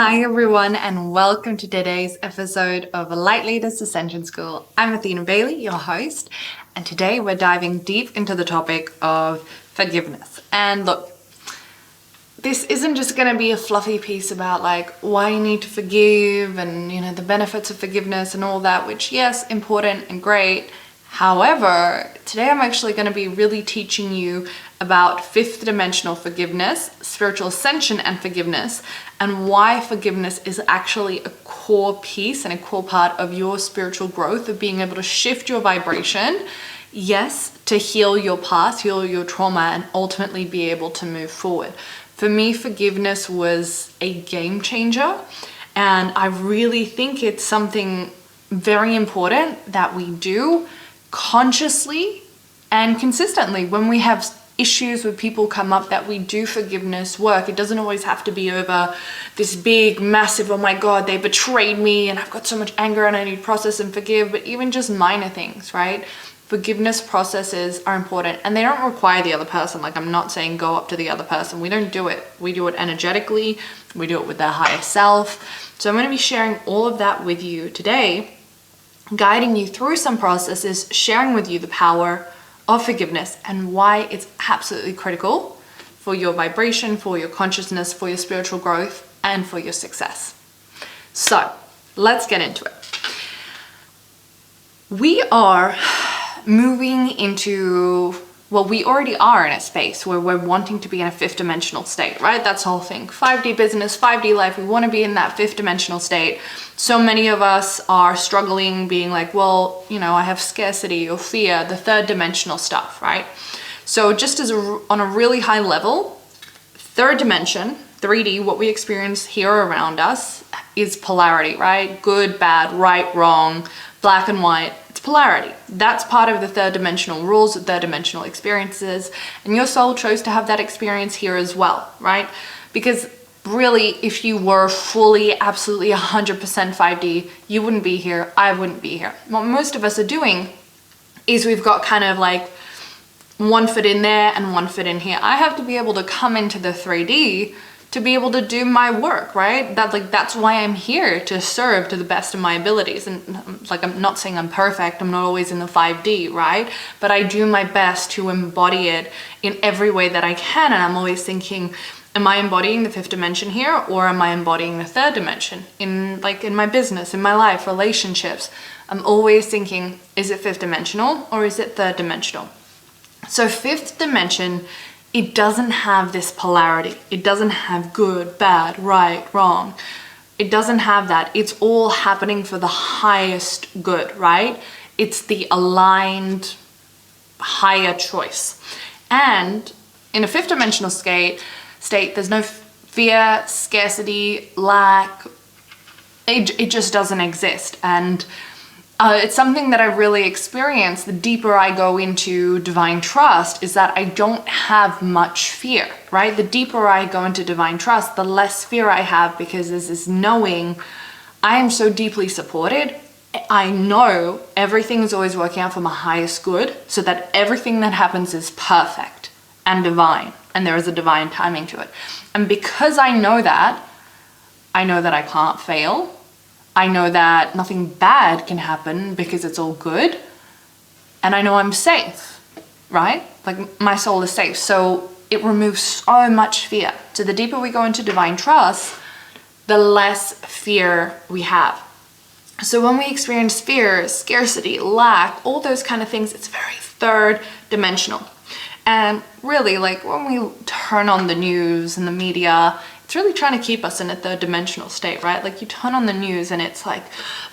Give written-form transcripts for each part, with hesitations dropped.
Hi everyone, and welcome to today's episode of Light Leaders Ascension School. I'm Athena Bailey, your host, and today we're diving deep into the topic of forgiveness. And look, this isn't just going to be a fluffy piece about like why you need to forgive and the benefits of forgiveness and all that, which yes, important and great. However, today I'm actually going to be really teaching you about fifth dimensional forgiveness, spiritual ascension and forgiveness, and why forgiveness is actually a core piece and a core part of your spiritual growth, of being able to shift your vibration, yes, to heal your past, heal your trauma, and ultimately be able to move forward. For me, forgiveness was a game changer, and I really think it's something very important that we do consciously and consistently. When we have issues with people come up, that we do forgiveness work. It doesn't always have to be over this big, massive, oh my God, they betrayed me and I've got so much anger and I need to process and forgive, but even just minor things, right? Forgiveness processes are important, and they don't require the other person. Like, I'm not saying go up to the other person. We don't do it. We do it energetically. We do it with their higher self. So I'm going to be sharing all of that with you today, guiding you through some processes, sharing with you the power of forgiveness and why it's absolutely critical for your vibration, for your consciousness, for your spiritual growth, and for your success. So let's get into it. We are moving into, well, we already are in a space where we're wanting to be in a fifth dimensional state, right? That's the whole thing. 5D business, 5D life. We want to be in that fifth dimensional state. So many of us are struggling, being like, well, I have scarcity or fear, the third dimensional stuff, right? So just on a really high level, third dimension, 3D, what we experience here around us is polarity, right? Good, bad, right, wrong, black and white. It's polarity. That's part of the third dimensional rules, the third dimensional experiences. And your soul chose to have that experience here as well, right? Because really, if you were fully, absolutely 100% 5D, you wouldn't be here. I wouldn't be here. What most of us are doing is we've got kind of like one foot in there and one foot in here. I have to be able to come into the 3D to be able to do my work, right? That's why I'm here, to serve to the best of my abilities. And like, I'm not saying I'm perfect. I'm not always in the 5D, right? But I do my best to embody it in every way that I can. And I'm always thinking, am I embodying the fifth dimension here, or am I embodying the third dimension in my business, in my life, relationships? I'm always thinking, is it fifth dimensional or is it third dimensional? So fifth dimension, it doesn't have this polarity. It doesn't have good, bad, right, wrong. It doesn't have that. It's all happening for the highest good, right? It's the aligned higher choice. And in a fifth dimensional state, there's no fear, scarcity, lack. It just doesn't exist. And it's something that I really experience the deeper I go into divine trust, is that I don't have much fear, right? The deeper I go into divine trust, the less fear I have, because there's this knowing I am so deeply supported. I know everything is always working out for my highest good, so that everything that happens is perfect and divine, and there is a divine timing to it. And because I know that I can't fail. I know that nothing bad can happen because it's all good. And I know I'm safe, right? Like, my soul is safe. So it removes so much fear. So the deeper we go into divine trust, the less fear we have. So when we experience fear, scarcity, lack, all those kind of things, it's very third dimensional. And really, like, when we turn on the news and the media, it's really trying to keep us in a third dimensional state, right? Like, you turn on the news and it's like,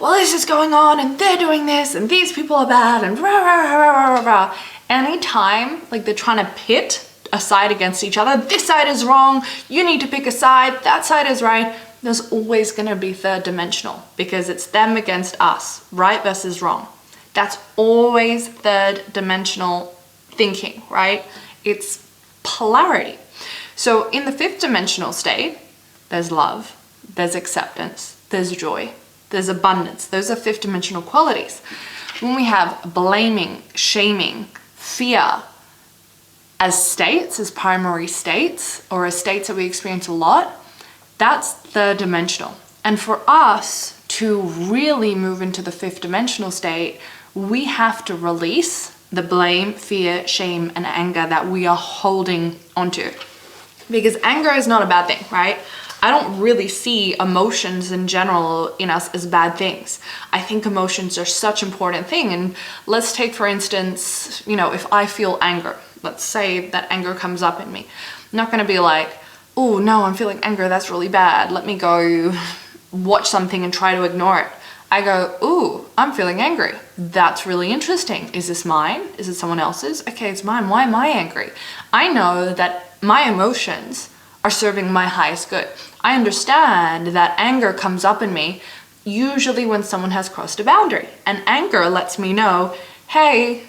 well, this is going on and they're doing this and these people are bad and rah, rah, rah, rah, rah, rah. Anytime, like, they're trying to pit a side against each other, this side is wrong, you need to pick a side, that side is right, there's always going to be third dimensional, because it's them against us, right versus wrong. That's always third dimensional thinking, right? It's polarity. So in the fifth dimensional state, there's love, there's acceptance, there's joy, there's abundance. Those are fifth dimensional qualities. When we have blaming, shaming, fear as states, as primary states, or as states that we experience a lot, That's third dimensional. And for us to really move into the fifth dimensional state, we have to release the blame, fear, shame, and anger that we are holding onto. Because anger is not a bad thing, right? I don't really see emotions in general in us as bad things. I think emotions are such an important thing. And let's take, for instance, if I feel anger, let's say that anger comes up in me. I'm not going to be like, oh no, I'm feeling anger, that's really bad, let me go watch something and try to ignore it. I go, ooh, I'm feeling angry. That's really interesting. Is this mine? Is it someone else's? Okay, it's mine. Why am I angry? I know that my emotions are serving my highest good. I understand that anger comes up in me usually when someone has crossed a boundary. And anger lets me know, hey,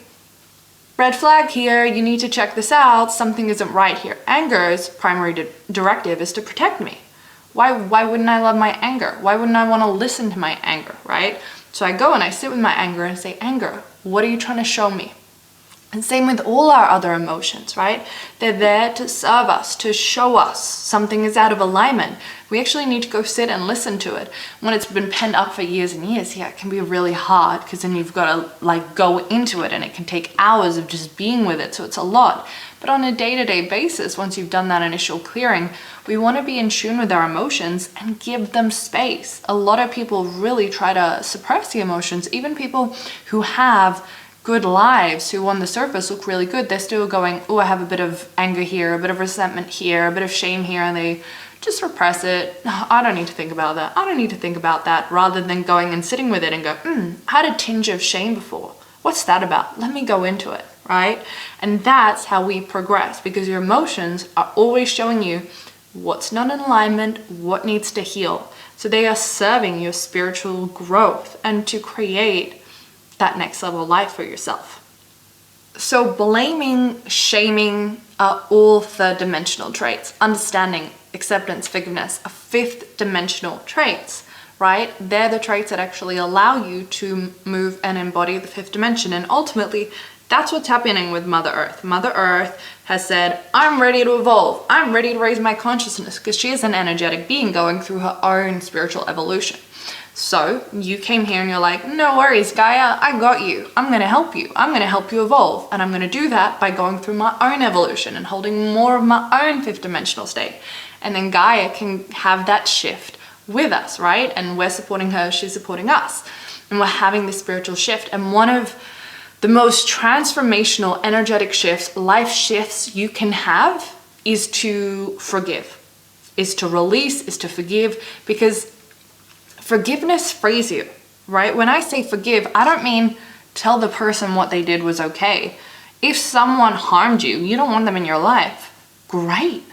red flag here, you need to check this out, something isn't right here. Anger's primary directive is to protect me. Why wouldn't I love my anger? Why wouldn't I want to listen to my anger, right? So I go and I sit with my anger and say, anger, what are you trying to show me? And same with all our other emotions, right? They're there to serve us, to show us something is out of alignment. We actually need to go sit and listen to it. When it's been pent up for years and years, yeah, it can be really hard because then you've got to go into it and it can take hours of just being with it. So it's a lot. But on a day-to-day basis, once you've done that initial clearing, we want to be in tune with our emotions and give them space. A lot of people really try to suppress the emotions. Even people who have good lives, who on the surface look really good, they're still going, oh, I have a bit of anger here, a bit of resentment here, a bit of shame here, and they just repress it. I don't need to think about that. I don't need to think about that, rather than going and sitting with it and go, I had a tinge of shame before. What's that about? Let me go into it, right? And that's how we progress, because your emotions are always showing you what's not in alignment, what needs to heal. So they are serving your spiritual growth and to create that next level life for yourself. So blaming, shaming are all third dimensional traits. Understanding, acceptance, forgiveness are fifth dimensional traits, right? They're the traits that actually allow you to move and embody the fifth dimension. And ultimately, that's what's happening with Mother Earth. Mother Earth has said, I'm ready to evolve. I'm ready to raise my consciousness, because she is an energetic being going through her own spiritual evolution. So you came here and you're like, no worries, Gaia, I got you. I'm going to help you. I'm going to help you evolve. And I'm going to do that by going through my own evolution and holding more of my own fifth dimensional state. And then Gaia can have that shift with us, right? And we're supporting her, she's supporting us. And we're having this spiritual shift. And one of the most transformational energetic shifts, life shifts you can have is to forgive, is to release, is to forgive, because forgiveness frees you, right? When I say forgive, I don't mean tell the person what they did was okay. If someone harmed you, you don't want them in your life, great.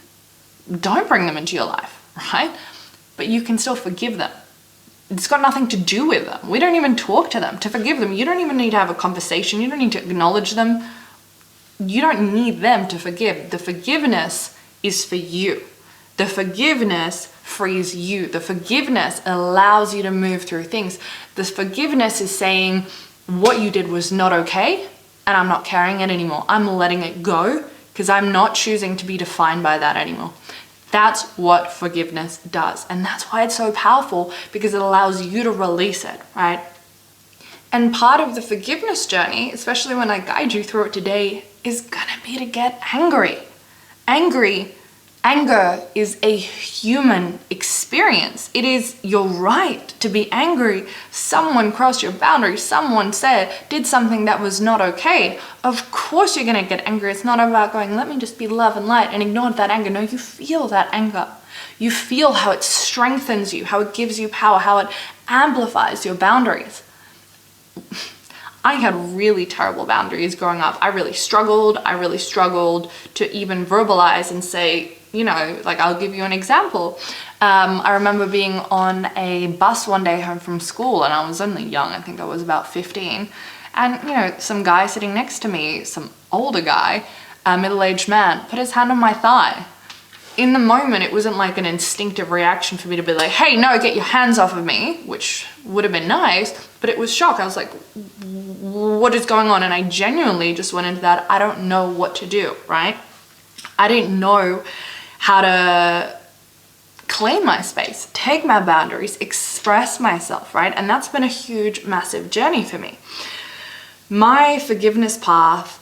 Don't bring them into your life, right? But you can still forgive them. It's got nothing to do with them. We don't even talk to them. To forgive them, you don't even need to have a conversation. You don't need to acknowledge them. You don't need them to forgive. The forgiveness is for you. The forgiveness frees you. The forgiveness allows you to move through things. The forgiveness is saying what you did was not okay and I'm not carrying it anymore. I'm letting it go because I'm not choosing to be defined by that anymore. That's what forgiveness does. And that's why it's so powerful, because it allows you to release it, right? And part of the forgiveness journey, especially when I guide you through it today, is gonna be to get angry. Anger is a human experience. It is your right to be angry. Someone crossed your boundary. Someone did something that was not okay. Of course you're gonna get angry. It's not about going, let me just be love and light and ignore that anger. No, you feel that anger. You feel how it strengthens you, how it gives you power, how it amplifies your boundaries. I had really terrible boundaries growing up. I really struggled to even verbalize and say, like, I'll give you an example. I remember being on a bus one day home from school, and I was only young. I think I was about 15. And, some guy sitting next to me, some older guy, a middle-aged man, put his hand on my thigh. In the moment, it wasn't like an instinctive reaction for me to be like, hey, no, get your hands off of me, which would have been nice, but it was shock. I was like, what is going on? And I genuinely just went into that, I don't know what to do, right? I didn't know how to claim my space, take my boundaries, express myself, right? And that's been a huge, massive journey for me. My forgiveness path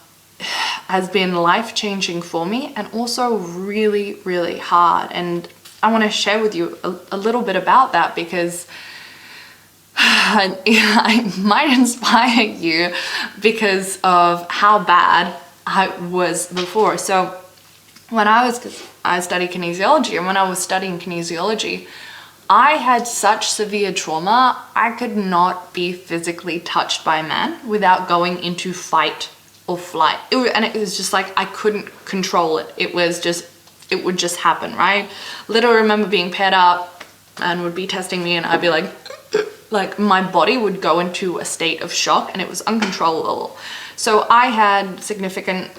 has been life-changing for me, and also really, really hard. And I want to share with you a little bit about that, because I might inspire you because of how bad I was before. So when I study kinesiology, and when I was studying kinesiology, I had such severe trauma, I could not be physically touched by a man without going into fight or flight. It was just like, I couldn't control it. It would just happen, right? Literally remember being paired up and would be testing me, and I'd be like my body would go into a state of shock, and it was uncontrollable. So I had significant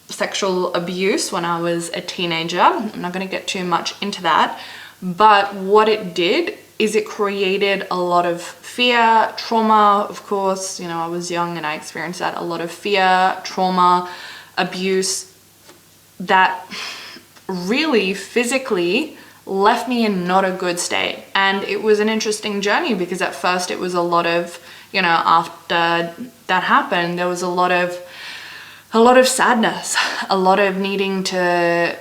sexual abuse when I was a teenager. I'm not going to get too much into that, but what it did is it created a lot of fear, trauma. Of course, I was young and I experienced that. A lot of fear, trauma, abuse that really physically left me in not a good state. And it was an interesting journey, because at first it was a lot of, after that happened, there was a lot of sadness, a lot of needing to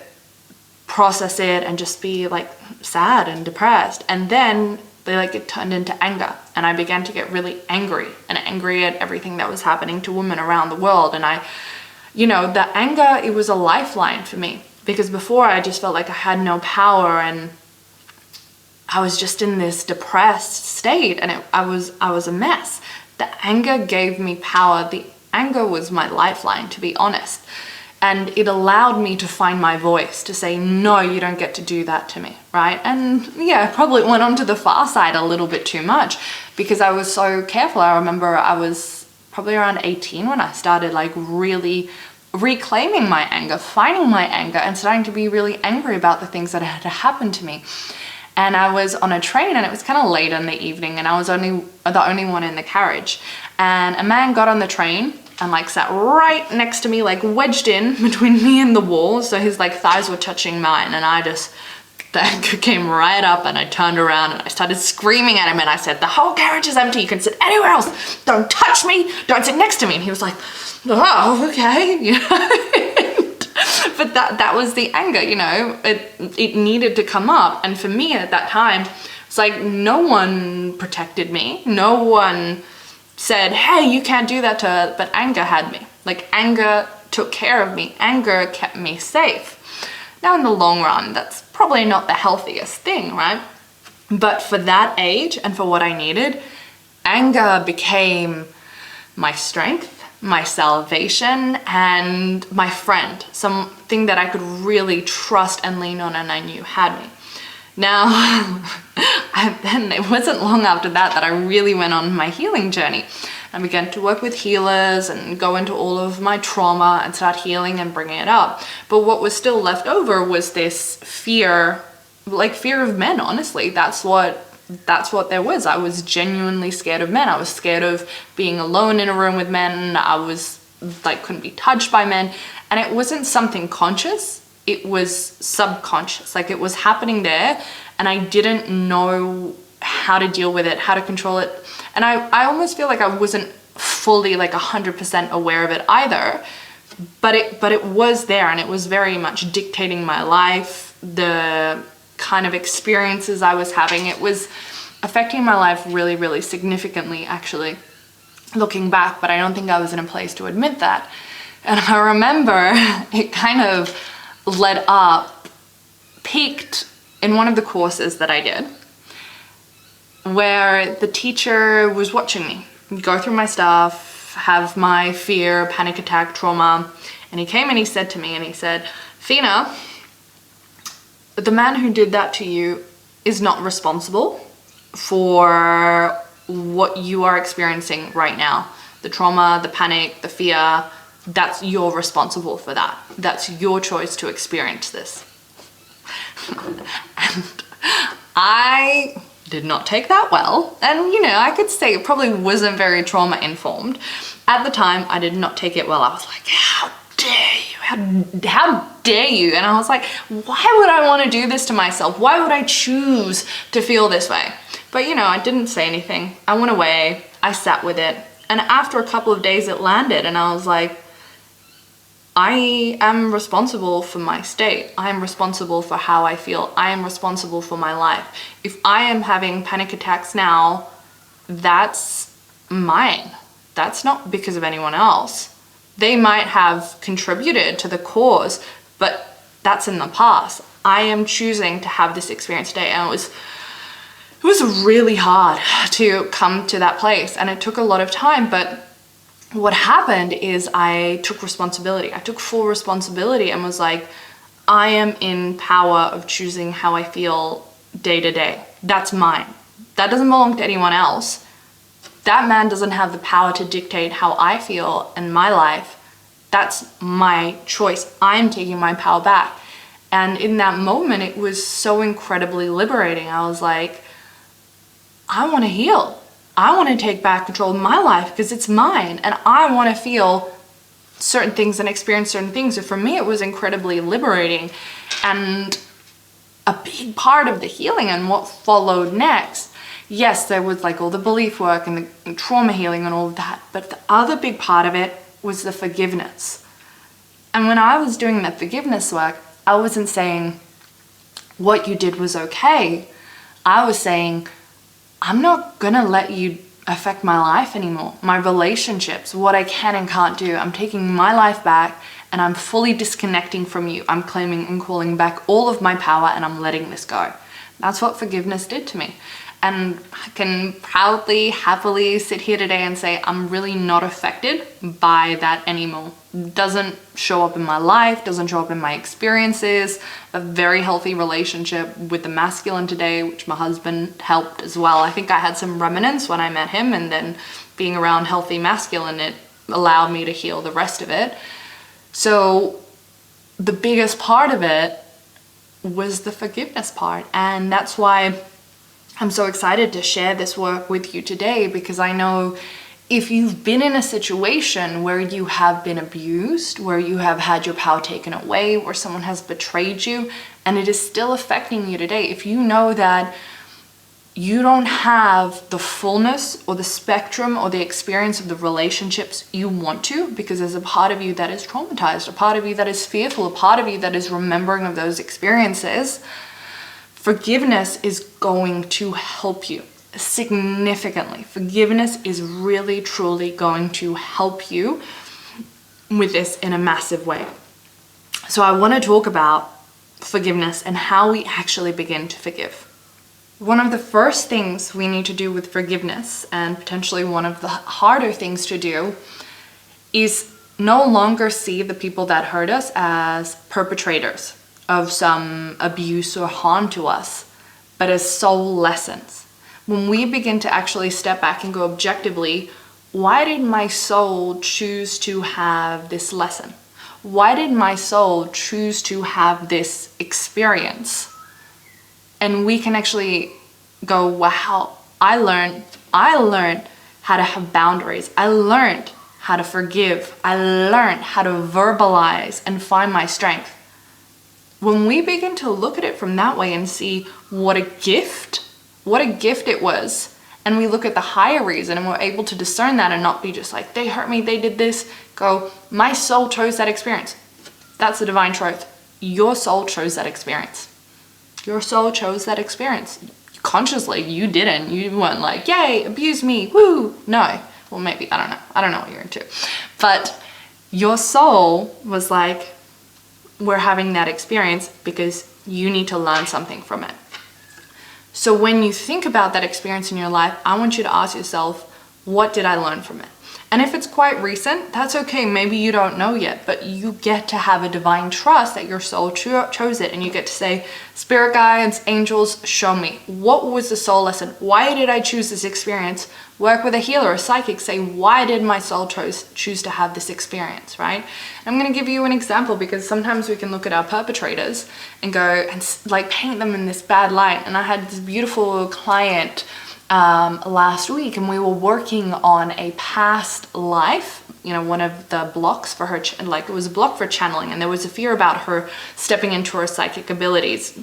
process it and just be like sad and depressed. And then it turned into anger, and I began to get really angry at everything that was happening to women around the world. And the anger, it was a lifeline for me, because before I just felt like I had no power, and I was just in this depressed state, and I was a mess. The anger gave me power. The anger was my lifeline, to be honest. And it allowed me to find my voice, to say, no, you don't get to do that to me, right? And yeah, I probably went on to the far side a little bit too much, because I was so careful. I remember I was probably around 18 when I started really reclaiming my anger, finding my anger, and starting to be really angry about the things that had happened to me. And I was on a train, and it was kind of late in the evening, and I was the only one in the carriage. And a man got on the train and sat right next to me, wedged in between me and the wall. So his thighs were touching mine, and the anger came right up, and I turned around and I started screaming at him, and I said, the whole carriage is empty. You can sit anywhere else. Don't touch me. Don't sit next to me. And he was like, oh, okay. But that was the anger, it needed to come up. And for me at that time, it's no one protected me. No one said, hey, you can't do that to her. But anger had me. Anger took care of me. Anger kept me safe. Now in the long run, that's probably not the healthiest thing, right? But for that age and for what I needed, anger became my strength, my salvation, and my friend. Something that I could really trust and lean on, and I knew had me. Now, then it wasn't long after that I really went on my healing journey. I began to work with healers and go into all of my trauma and start healing and bringing it up. But what was still left over was this fear, fear of men, honestly. That's what there was. I was genuinely scared of men. I was scared of being alone in a room with men. I was couldn't be touched by men. And it wasn't something conscious. It was subconscious. It was happening there, and I didn't know how to deal with it, how to control it. And I almost feel like I wasn't fully 100% aware of it either, but it was there, and it was very much dictating my life, the kind of experiences I was having. It was affecting my life really, really significantly, actually, looking back, but I don't think I was in a place to admit that. And I remember it kind of peaked in one of the courses that I did, where the teacher was watching me go through my stuff, have my fear, panic attack, trauma, and he came and he said to me, and he said, Fina, the man who did that to you is not responsible for what you are experiencing right now. The trauma, the panic, the fear, you're responsible for that. That's your choice to experience this. And I did not take that well. And I could say it probably wasn't very trauma informed. At the time, I did not take it well. I was like, how dare you? How dare you? And I was like, why would I want to do this to myself? Why would I choose to feel this way? But you know, I didn't say anything. I went away, I sat with it. And after a couple of days it landed and I was like, I am responsible for my state. I am responsible for how I feel. I am responsible for my life. If I am having panic attacks now, that's mine. That's not because of anyone else. They might have contributed to the cause, but that's in the past. I am choosing to have this experience today. And it was really hard to come to that place. And it took a lot of time, but what happened is I took responsibility. I took full responsibility and was like, I am in power of choosing how I feel day to day. That's mine. That doesn't belong to anyone else. That man doesn't have the power to dictate how I feel in my life. That's my choice. I'm taking my power back. And in that moment, it was so incredibly liberating. I was like, I want to heal. I want to take back control of my life because it's mine. And I want to feel certain things and experience certain things. So for me, it was incredibly liberating. And a big part of the healing and what followed next, yes, there was like all the belief work and the trauma healing and all of that. But the other big part of it was the forgiveness. And when I was doing that forgiveness work, I wasn't saying what you did was okay. I was saying, I'm not gonna let you affect my life anymore. My relationships, what I can and can't do. I'm taking my life back and I'm fully disconnecting from you. I'm claiming and calling back all of my power and I'm letting this go. That's what forgiveness did to me. And I can proudly, happily sit here today and say I'm really not affected by that anymore. Doesn't show up in my life, doesn't show up in my experiences. A very healthy relationship with the masculine today, which my husband helped as well. I think I had some remnants when I met him, and then being around healthy masculine, it allowed me to heal the rest of it. So the biggest part of it was the forgiveness part. And that's why I'm so excited to share this work with you today, because I know if you've been in a situation where you have been abused, where you have had your power taken away, where someone has betrayed you, and it is still affecting you today, if you know that you don't have the fullness or the spectrum or the experience of the relationships you want to, because there's a part of you that is traumatized, a part of you that is fearful, a part of you that is remembering of those experiences, forgiveness is going to help you significantly. Forgiveness is really, truly going to help you with this in a massive way. So I want to talk about forgiveness and how we actually begin to forgive. One of the first things we need to do with forgiveness, and potentially one of the harder things to do, is no longer see the people that hurt us as perpetrators of some abuse or harm to us, but as soul lessons. When we begin to actually step back and go objectively, why did my soul choose to have this lesson? Why did my soul choose to have this experience? And we can actually go, wow, I learned how to have boundaries. I learned how to forgive. I learned how to verbalize and find my strength. When we begin to look at it from that way and see what a gift it was, and we look at the higher reason and we're able to discern that and not be just like, they hurt me, they did this, go, my soul chose that experience. That's the divine truth. Your soul chose that experience. Your soul chose that experience. Consciously, you didn't. You weren't like, yay, abuse me, woo. No. Well, maybe, I don't know. I don't know what you're into. But your soul was like, we're having that experience because you need to learn something from it. So when you think about that experience in your life, I want you to ask yourself, what did I learn from it? And if it's quite recent, that's okay. Maybe you don't know yet, but you get to have a divine trust that your soul chose it. And you get to say, spirit guides, angels, show me. What was the soul lesson? Why did I choose this experience? Work with a healer, a psychic, say, why did my soul choose to have this experience, right? I'm going to give you an example, because sometimes we can look at our perpetrators and go and like paint them in this bad light. And I had this beautiful client last week, and we were working on a past life, you know, one of the blocks for her, like it was a block for channeling, and there was a fear about her stepping into her psychic abilities,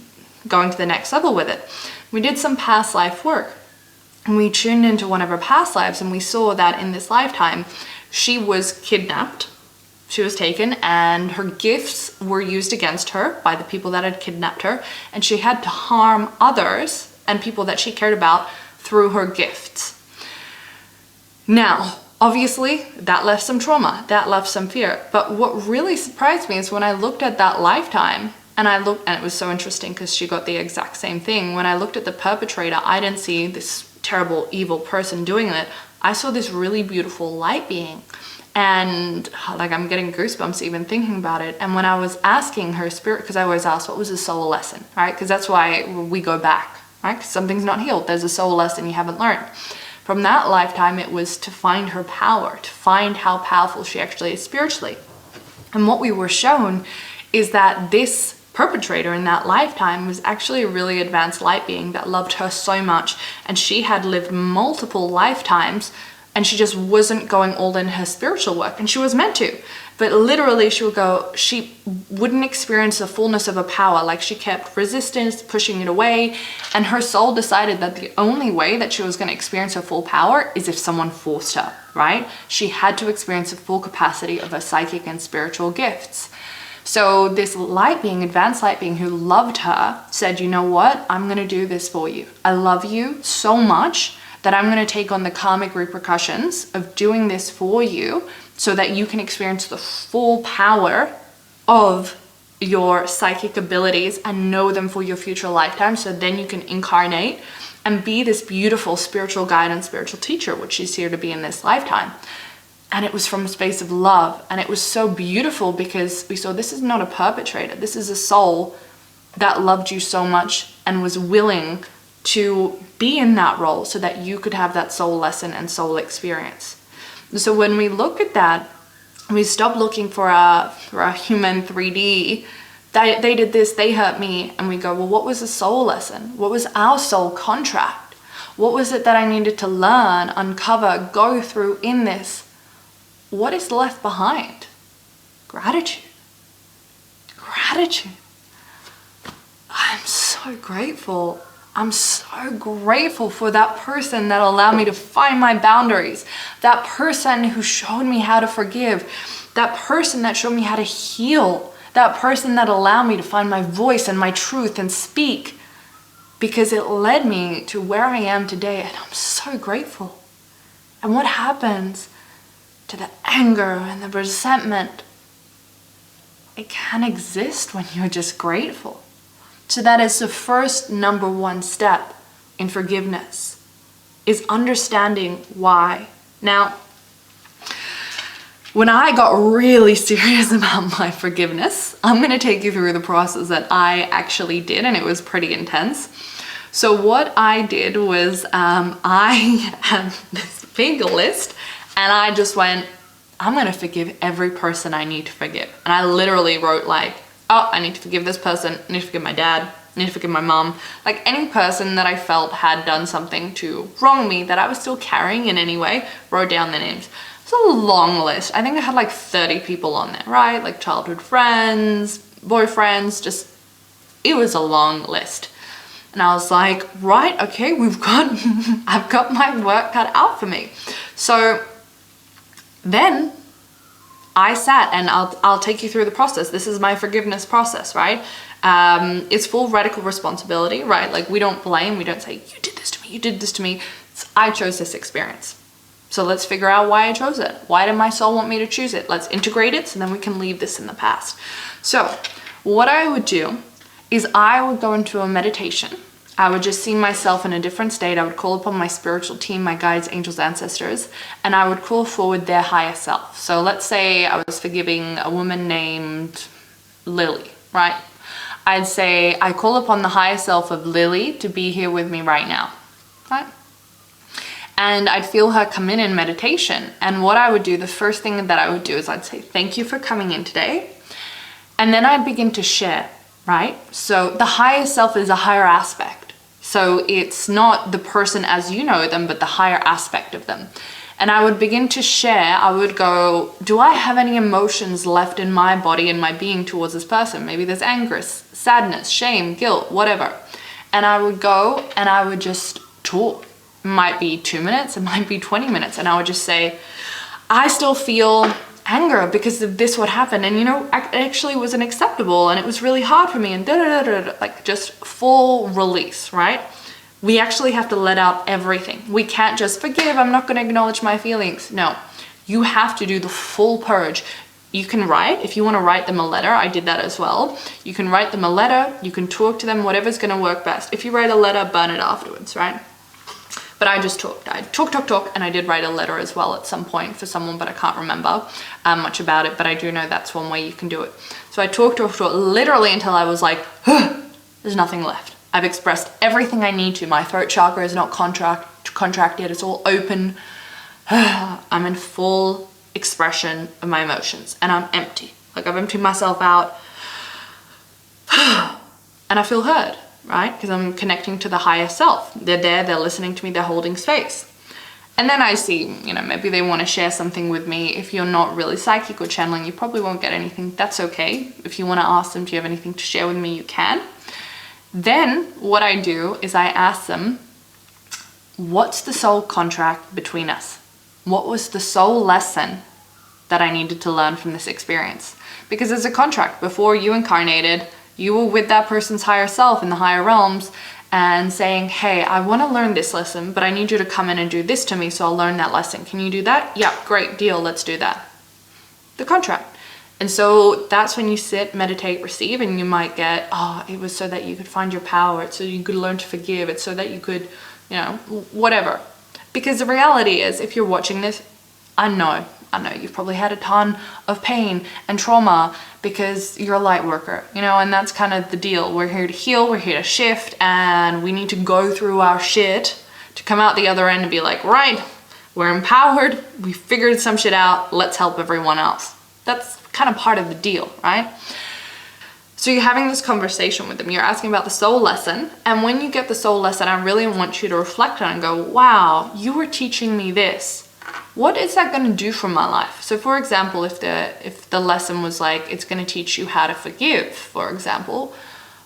going to the next level with it. We did some past life work, and we tuned into one of her past lives, and we saw that in this lifetime, she was kidnapped, she was taken, and her gifts were used against her by the people that had kidnapped her, and she had to harm others and people that she cared about through her gifts. Now, obviously, that left some trauma, that left some fear. But what really surprised me is when I looked at that lifetime, and it was so interesting because she got the exact same thing. When I looked at the perpetrator, I didn't see this terrible, evil person doing it. I saw this really beautiful light being. And like, I'm getting goosebumps even thinking about it. And when I was asking her spirit, because I always ask, what was the soul lesson, right? Because that's why we go back. Right? 'Cause something's not healed. There's a soul lesson you haven't learned. From that lifetime, it was to find her power, to find how powerful she actually is spiritually. And what we were shown is that this perpetrator in that lifetime was actually a really advanced light being that loved her so much. And she had lived multiple lifetimes, and she just wasn't going all in her spiritual work, and she was meant to. But literally she wouldn't experience the fullness of her power. Like, she kept resistance, pushing it away, and her soul decided that the only way that she was going to experience her full power is if someone forced her, right? She had to experience the full capacity of her psychic and spiritual gifts. So this light being, advanced light being who loved her, said, you know what? I'm going to do this for you. I love you so much that I'm going to take on the karmic repercussions of doing this for you, so that you can experience the full power of your psychic abilities and know them for your future lifetime. So then you can incarnate and be this beautiful spiritual guide and spiritual teacher, which she's here to be in this lifetime. And it was from a space of love. And it was so beautiful because we saw this is not a perpetrator. This is a soul that loved you so much and was willing to be in that role so that you could have that soul lesson and soul experience. So when we look at that, we stop looking for a human 3D. They did this, they hurt me. And we go, well, what was the soul lesson? What was our soul contract? What was it that I needed to learn, uncover, go through in this? What is left behind? Gratitude. Gratitude. I'm so grateful. I'm so grateful for that person that allowed me to find my boundaries. That person who showed me how to forgive. That person that showed me how to heal. That person that allowed me to find my voice and my truth and speak. Because it led me to where I am today, and I'm so grateful. And what happens to the anger and the resentment? It can exist when you're just grateful. So that is the first number one step in forgiveness, is understanding why. Now, when I got really serious about my forgiveness, I'm going to take you through the process that I actually did, and it was pretty intense. So what I did was I had this big list, and I just went, I'm going to forgive every person I need to forgive. And I literally wrote like, oh, I need to forgive this person, I need to forgive my dad, I need to forgive my mom. Like any person that I felt had done something to wrong me that I was still carrying in any way, wrote down their names. It's a long list. I think I had like 30 people on there, right? Like childhood friends, boyfriends, just, it was a long list. And I was like, right, okay, I've got my work cut out for me. So then I sat, and I'll take you through the process. This is my forgiveness process, right? It's full radical responsibility, right? Like we don't blame, we don't say, you did this to me, you did this to me. I chose this experience. So let's figure out why I chose it. Why did my soul want me to choose it? Let's integrate it so then we can leave this in the past. So what I would do is I would go into a meditation. I would just see myself in a different state. I would call upon my spiritual team, my guides, angels, ancestors, and I would call forward their higher self. So let's say I was forgiving a woman named Lily, right? I'd say, I call upon the higher self of Lily to be here with me right now, right? And I'd feel her come in meditation. And what I would do, the first thing that I would do is I'd say, thank you for coming in today. And then I'd begin to share, right? So the higher self is a higher aspect. So it's not the person as you know them, but the higher aspect of them. And I would begin to share, I would go, do I have any emotions left in my body and my being towards this person? Maybe there's anger, sadness, shame, guilt, whatever. And I would go and I would just talk. It might be 2 minutes, it might be 20 minutes. And I would just say, I still feel anger because of this what happened. And you know, it actually wasn't acceptable and it was really hard for me and like just full release, right? We actually have to let out everything. We can't just forgive, I'm not going to acknowledge my feelings. No, you have to do the full purge. You can write, if you want to write them a letter, I did that as well. You can write them a letter, you can talk to them, whatever's going to work best. If you write a letter, burn it afterwards, right? But I just talked. I talk, and I did write a letter as well at some point for someone, but I can't remember much about it, but I do know that's one way you can do it. So I talked literally until I was like, there's nothing left. I've expressed everything I need to. My throat chakra is not contracted, it's all open. I'm in full expression of my emotions and I'm empty. Like I've emptied myself out and I feel heard, right? Because I'm connecting to the higher self. They're there, they're listening to me, they're holding space. And then I see, you know, maybe they want to share something with me. If you're not really psychic or channeling, you probably won't get anything. That's okay. If you want to ask them, do you have anything to share with me? You can. Then what I do is I ask them, what's the soul contract between us? What was the soul lesson that I needed to learn from this experience? Because there's a contract. Before you incarnated, you were with that person's higher self in the higher realms and saying, hey, I want to learn this lesson, but I need you to come in and do this to me so I'll learn that lesson. Can you do that? Yeah, great, deal, let's do that. The contract. And so that's when you sit, meditate, receive, and you might get, oh, it was so that you could find your power. It's so you could learn to forgive. It's so that you could, you know, whatever. Because the reality is, if you're watching this, I know you've probably had a ton of pain and trauma because you're a light worker, you know, and that's kind of the deal. We're here to heal, we're here to shift, and we need to go through our shit to come out the other end and be like, right, we're empowered, we figured some shit out, let's help everyone else. That's kind of part of the deal, right? So you're having this conversation with them, you're asking about the soul lesson, and when you get the soul lesson, I really want you to reflect on it and go, wow, you were teaching me this. What is that going to do for my life? So for example, if the lesson was like, it's going to teach you how to forgive, for example,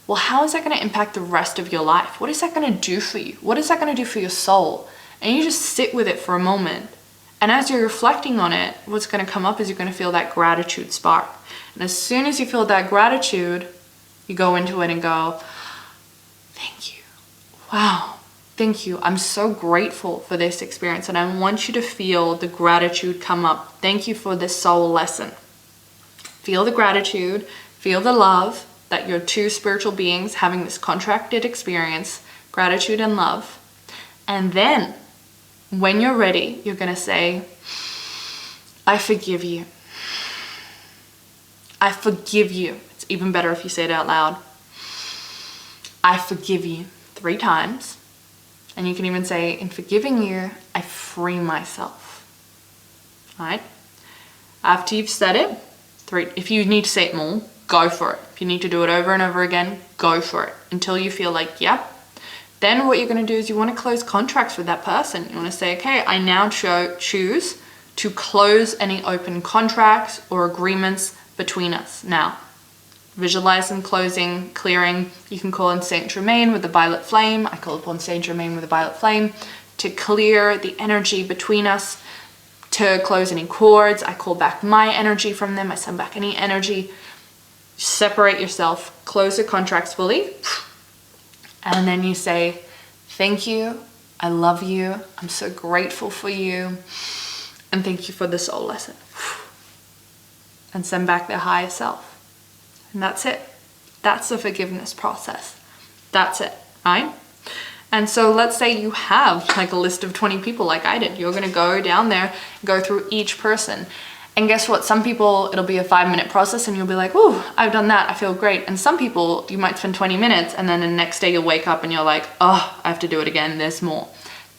well, how is that going to impact the rest of your life? What is that going to do for you? What is that going to do for your soul? And you just sit with it for a moment. And as you're reflecting on it, what's going to come up is you're going to feel that gratitude spark. And as soon as you feel that gratitude, you go into it and go, thank you. Wow. Thank you. I'm so grateful for this experience. And I want you to feel the gratitude come up. Thank you for this soul lesson. Feel the gratitude, feel the love that you're two spiritual beings having this contracted experience, gratitude and love. And then when you're ready, you're going to say, I forgive you. I forgive you. It's even better if you say it out loud. I forgive you 3 times. And you can even say, in forgiving you, I free myself. All right? After you've said it, 3, if you need to say it more, go for it. If you need to do it over and over again, go for it until you feel like, yep. Then what you're going to do is you want to close contracts with that person. You want to say, okay, I now choose to close any open contracts or agreements between us now. Visualizing, closing, clearing. You can call in Saint Germain with the violet flame. I call upon Saint Germain with the violet flame to clear the energy between us, to close any cords. I call back my energy from them. I send back any energy. Separate yourself, close the contracts fully. And then you say, thank you. I love you. I'm so grateful for you. And thank you for the soul lesson. And send back their higher self. And that's it. That's the forgiveness process. That's it, right? And so let's say you have like a list of 20 people like I did. You're going to go down there, go through each person. And guess what? Some people, it'll be a 5-minute process and you'll be like, ooh, I've done that. I feel great. And some people, you might spend 20 minutes and then the next day you'll wake up and you're like, oh, I have to do it again. There's more.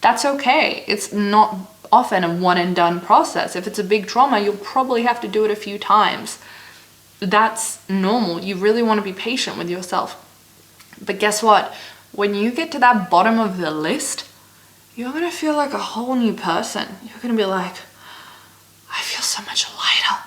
That's okay. It's not often a one and done process. If it's a big trauma, you'll probably have to do it a few times. That's normal. You really want to be patient with yourself. But guess what? when you get to that bottom of the list, you're gonna feel like a whole new person. You're gonna be like, I feel so much lighter.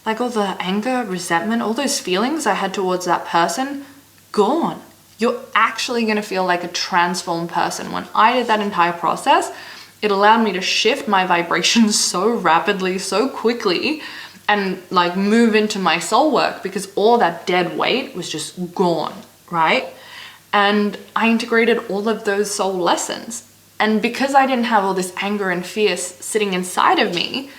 Like all the anger, resentment, all those feelings I had towards that person, gone. You're actually gonna feel like a transformed person. When I did that entire process, it allowed me to shift my vibrations so rapidly, so quickly, and like move into my soul work, because all that dead weight was just gone, right? And I integrated all of those soul lessons. And because I didn't have all this anger and fear sitting inside of me,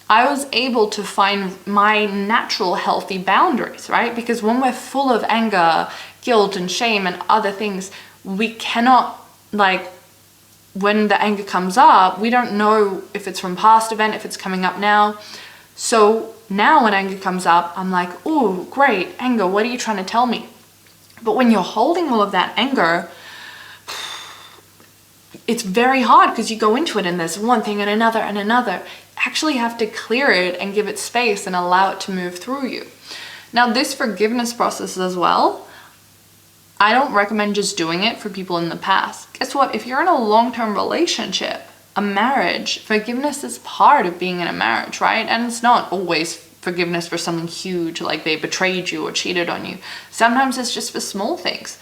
I was able to find my natural healthy boundaries, right? Because when we're full of anger, guilt and shame and other things, we cannot, like, when the anger comes up, we don't know if it's from past event, if it's coming up now. So now when anger comes up, I'm like, oh, great, anger, what are you trying to tell me? But when you're holding all of that anger, it's very hard because you go into it and there's one thing and another and another. You actually have to clear it and give it space and allow it to move through you. Now, this forgiveness process as well, I don't recommend just doing it for people in the past. Guess what? If you're in a long-term relationship, a marriage, forgiveness is part of being in a marriage, right? And it's not always forgiveness for something huge, like they betrayed you or cheated on you. Sometimes it's just for small things.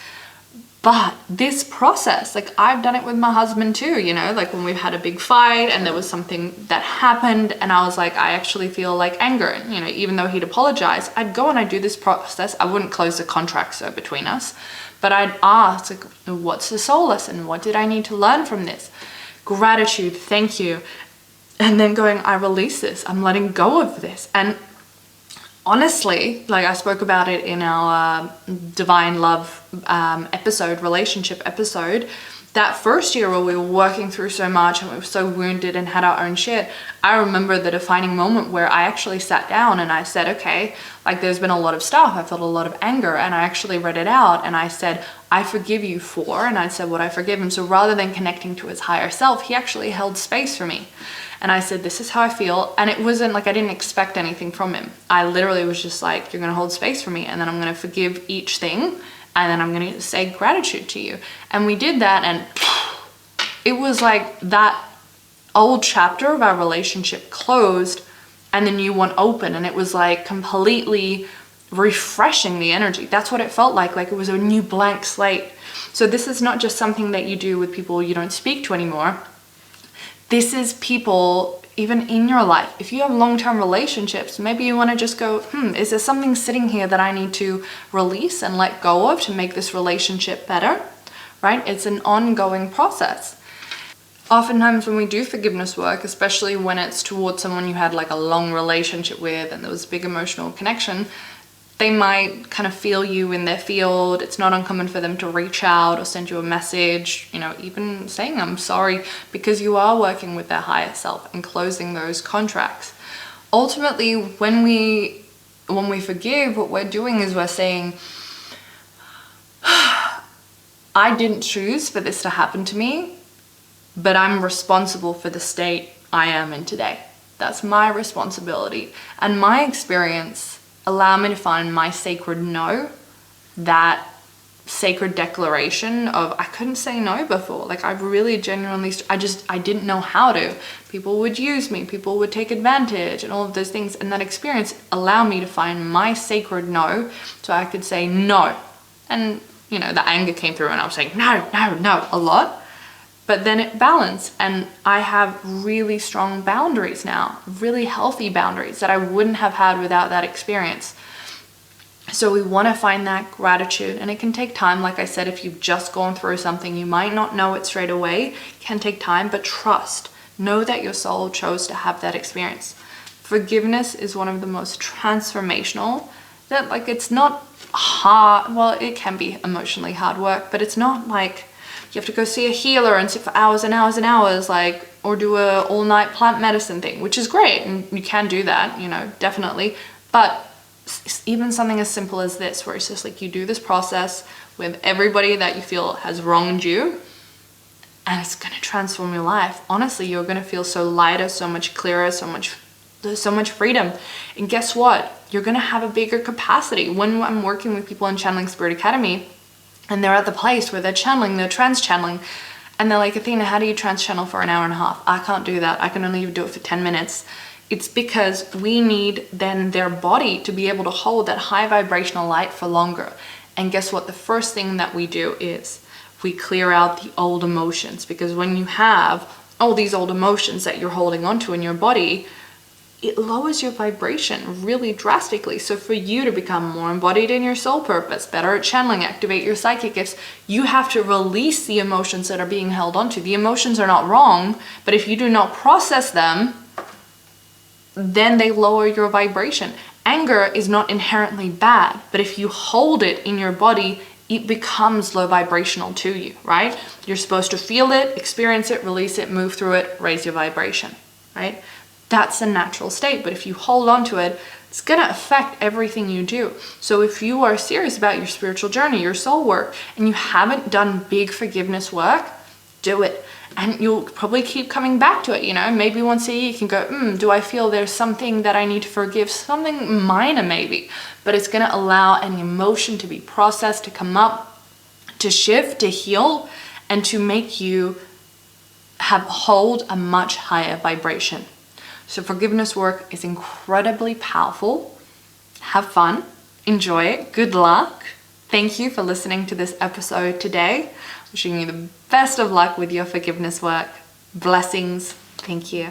But this process, like I've done it with my husband too, you know, like when we've had a big fight and there was something that happened and I was like, I actually feel like anger. And, you know, even though he'd apologize, I'd go and I'd do this process. I wouldn't close the contract so between us, but I'd ask, like, what's the soul lesson? What did I need to learn from this? Gratitude, thank you. And then going, I release this. I'm letting go of this. And honestly, like I spoke about it in our Divine Love episode, relationship episode, that first year where we were working through so much and we were so wounded and had our own shit, I remember the defining moment where I actually sat down and I said, okay, like there's been a lot of stuff. I felt a lot of anger and I actually read it out and I said, I forgive you for, and I said what I forgive him. So rather than connecting to his higher self, he actually held space for me. And I said, this is how I feel. And it wasn't like I didn't expect anything from him. I literally was just like, you're going to hold space for me. And then I'm going to forgive each thing. And then I'm going to say gratitude to you. And we did that. And it was like that old chapter of our relationship closed and the new one opened. And it was like completely refreshing the energy. That's what it felt like it was a new blank slate. So this is not just something that you do with people you don't speak to anymore. This is people even in your life. If you have long-term relationships, maybe you want to just go, is there something sitting here that I need to release and let go of to make this relationship better, right? It's an ongoing process. Oftentimes when we do forgiveness work, especially when it's towards someone you had like a long relationship with and there was a big emotional connection, they might kind of feel you in their field. It's not uncommon for them to reach out or send you a message, you know, even saying I'm sorry, because you are working with their higher self and closing those contracts. Ultimately, when we forgive, what we're doing is we're saying, I didn't choose for this to happen to me, but I'm responsible for the state I am in today. That's my responsibility. And my experience allow me to find my sacred no, that sacred declaration of I couldn't say no before. Like I really genuinely, I didn't know how to. People would use me, people would take advantage and all of those things. And that experience allowed me to find my sacred no, so I could say no. And you know, the anger came through and I was saying no, no, no a lot. But then it balanced and I have really strong boundaries now, really healthy boundaries that I wouldn't have had without that experience. So we want to find that gratitude, and it can take time. Like I said, if you've just gone through something, you might not know it straight away. It can take time, but trust. Know that your soul chose to have that experience. Forgiveness is one of the most transformational, that like it's not hard. Well, it can be emotionally hard work, but it's not like you have to go see a healer and sit for hours and hours and hours, like, or do a all-night plant medicine thing, which is great, and you can do that, you know, definitely. But even something as simple as this, where it's just like you do this process with everybody that you feel has wronged you, and it's going to transform your life. Honestly, you're going to feel so lighter, so much clearer, there's so much freedom. And guess what? You're going to have a bigger capacity. When I'm working with people in Channeling Spirit Academy, and they're at the place where they're channeling, they're trans channeling, and they're like, Athena, how do you trans channel for an hour and a half? I can't do that. I can only do it for 10 minutes. It's because we need then their body to be able to hold that high vibrational light for longer. And guess what? The first thing that we do is we clear out the old emotions, because when you have all these old emotions that you're holding onto in your body, it lowers your vibration really drastically. So for you to become more embodied in your soul purpose, better at channeling, activate your psychic gifts, you have to release the emotions that are being held onto. The emotions are not wrong, but if you do not process them, then they lower your vibration. Anger is not inherently bad, but if you hold it in your body, it becomes low vibrational to you, right? You're supposed to feel it, experience it, release it, move through it, raise your vibration, right? That's a natural state, but if you hold on to it, it's gonna affect everything you do. So if you are serious about your spiritual journey, your soul work, and you haven't done big forgiveness work, do it. And you'll probably keep coming back to it, you know? Maybe once a year you can go, do I feel there's something that I need to forgive? Something minor maybe, but it's gonna allow an emotion to be processed, to come up, to shift, to heal, and to make you hold a much higher vibration. So forgiveness work is incredibly powerful. Have fun, enjoy it, good luck. Thank you for listening to this episode today. Wishing you the best of luck with your forgiveness work. Blessings. Thank you.